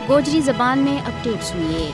गोजरी ज़बान में अपडेट सुनिए।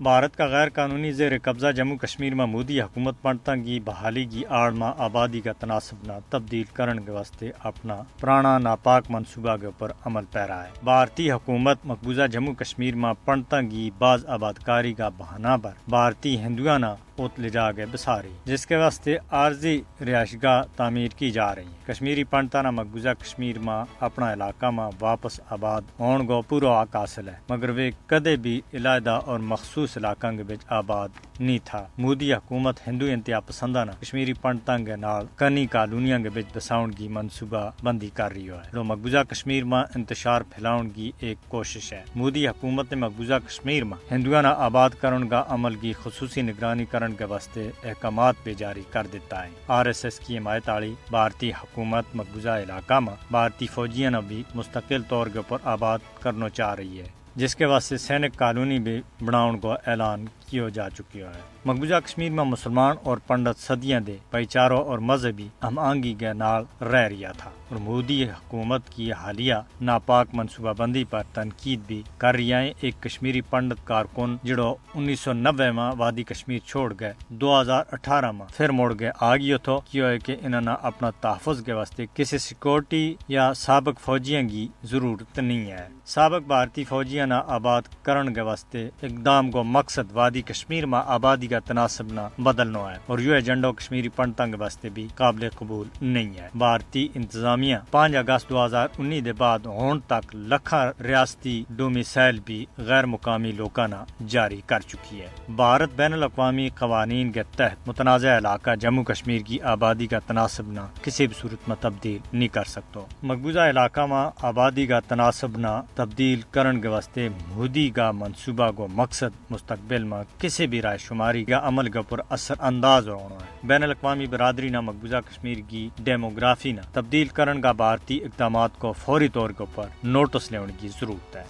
भारत का गैर कानूनी ज़ेर कब्ज़ा जम्मू कश्मीर में मोदी हुकूमत पड़ता की बहाली की आड़ में आबादी का तनासब न तब्दील करने के वास्ते अपना पुराना नापाक मनसूबा के ऊपर अमल पैरा है। भारतीय हुकूमत मकबूजा जम्मू कश्मीर में पड़ता की बाज आबादकारी का बहाना पर भारतीय हिंदुआना ओत ले जा के बसा रही, जिसके वास्ते आर्जी रिहाइशगाह तामीर की जा रही है। कश्मीरी पंडताना मकबूजा कश्मीर में अपना इलाका में वापस आबाद होने को पूरा हक हासिल है, मगर वे कदे भी इलादा और मखसूस इलाका के बिच आबाद नहीं था। मोदी हुकूमत हिंदू इंतहा पसंदाना कश्मीरी पंडतां के नाल कनी कॉलोनियां के बिच बसाउन की मनसूबा बंदी कर रही है, जो मकबूजा कश्मीर में इंतशार फैलाउन की एक कोशिश है। मोदी हुकूमत ने मकबूजा कश्मीर में हिंदुआना आबाद करने का अमल की खुसूसी निगरानी करने के वास्ते अहकामात भी जारी कर देता है। RSS की हिमायत वाली भारतीय हुकूमत मकबूजा इलाका में भारतीय फौजियां ने भी मुस्तकिल तौर के ऊपर आबाद करना चाह रही है, जिसके वास्ते सैनिक कॉलोनी भी बनाने को ऐलान किया जा चुका है। मकबूजा कश्मीर में मुसलमान और पंडित सदियां दे भाईचारों और मजहबी हम आहंगी के नाल रह रिया था, और मोदी हुकूमत की हालिया नापाक मनसूबाबंदी पर तनकीद भी कर रही है। एक कश्मीरी पंडित कारकुन जिड़ो 1990 में वादी कश्मीर छोड़ गए 2018 में फिर मुड़ गए आ गयो तो क्यों है कि इन्होंने अपना तहफ़्फ़ुज़ के वास्ते किसी सिक्योरिटी या साबिक फौजियों की जरूरत नहीं है। साबिक भारतीय फौजियां ना आबाद करने के वास्ते इकदाम को मकसद वादी कश्मीर में आबादी का तनासब न बदलना है, और यह एजेंडा कश्मीरी पंडतां के वास्ते भी काबिल कबूल नहीं है। भारतीय इंतजामिया 5 अगस्त 2019 के बाद होने तक लखा रियासती डोमिसाइल भी गैर मुकामी लोकाना जारी कर चुकी है। भारत बैनुल अक़वामी क़वानीन के तहत मुतनाज़ा इलाका जम्मू कश्मीर की आबादी का तनासब न किसी भी सूरत में तब्दील नहीं कर सकता। मकबूजा इलाका में आबादी का तनासब न तब्दील करने के वास्ते मोदी का मनसूबा को मकसद मुस्तकबिल में किसी भी राय शुमारी का अमल के ऊपर असर अंदाज होना है। बैनुल अक़वामी बरादरी न मकबूजा कश्मीर की डेमोग्राफी न तब्दील करने का भारतीय इक़दामात को फौरी तौर के ऊपर नोटिस लेने की जरूरत है।